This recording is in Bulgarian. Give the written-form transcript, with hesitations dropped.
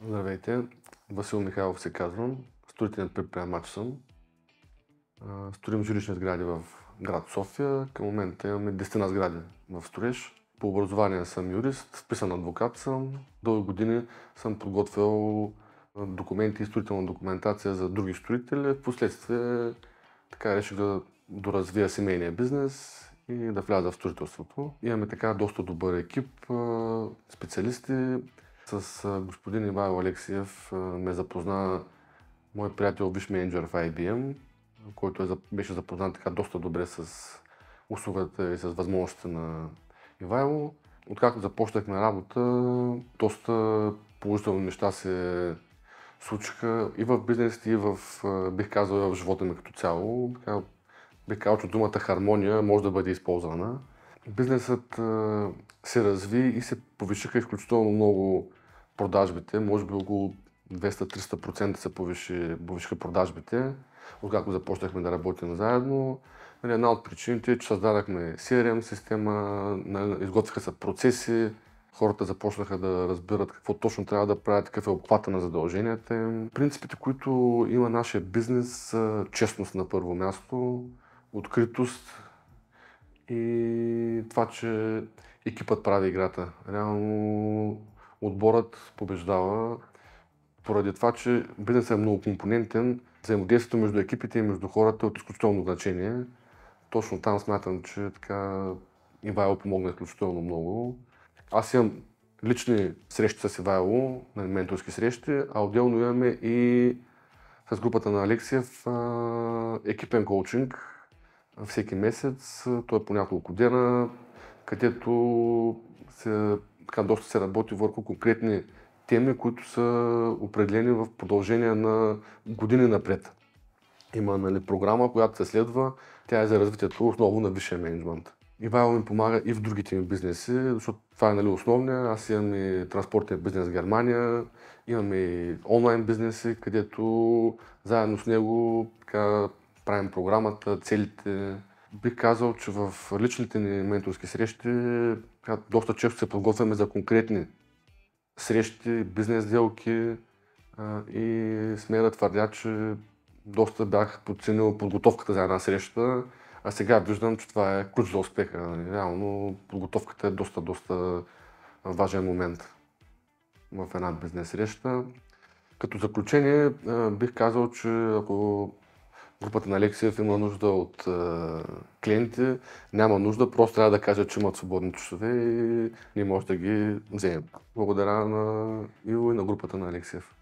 Здравейте, Васил Михайлов се казвам, строителен предприемач съм. Строим жилищни сгради в град София. Към момента имаме 10 сгради в строеж. По образование съм юрист, вписан адвокат съм. Дълги години съм подготвял документи и строителна документация за други строители. Впоследствие така реших да доразвия семейния бизнес и да вляза в строителството. Имаме така доста добър екип, специалисти. С господин Ивайло Алексиев ме запозна мой приятел, висш мениджър в IBM, който беше запознат така доста добре с услугата и с възможностите на Ивайло. Откакто започнахме работа, доста положителни неща се случиха и в бизнесите, и бих казал, и в живота ми като цяло. Така, бих казал, че думата хармония може да бъде използвана. Бизнесът се разви и се повишиха изключително много продажбите. Може би около 200-300% се повишиха продажбите, откакто започнахме да работим заедно. Една от причините е, че създадахме CRM система, изготвиха се процеси, хората започнаха да разбират какво точно трябва да правят, какъв е обхвата на задълженията им. Принципите, които има нашия бизнес, са честност на първо място, откритост и това, че екипът прави играта. Реално отборът побеждава поради това, че бизнесът е многокомпонентен. Взаимодействието между екипите и между хората е от изключително значение. Точно там смятам, че така Ивайло помогна изключително много. Аз имам лични срещи с Ивайло, менторски срещи, а отделно имаме и с групата на Алексиев екипен коучинг всеки месец. Той е по няколко дена, където доста се работи върху конкретни теми, които са определени в продължение на години напред. Има програма, която се следва, тя е за развитието основно на висшия мениджмънт. Ивайло ми помага и в другите ми бизнеси, защото това е основния. Аз имам и транспортен бизнес в Германия, имам и онлайн бизнеси, където заедно с него правим програмата, целите. Бих казал, че в личните ни менторски срещи доста често се подготвяме за конкретни срещи, бизнес сделки и смея да твърдя, че доста бях подценил подготовката за една среща, а сега виждам, че това е ключ за успеха. Реално подготовката е доста важен момент в една бизнес среща. Като заключение бих казал, че ако групата на Алексиев има нужда от клиенти, няма нужда, просто трябва да кажат, че имат свободни часове и ние може да ги вземем. Благодаря на Иво и на групата на Алексиев.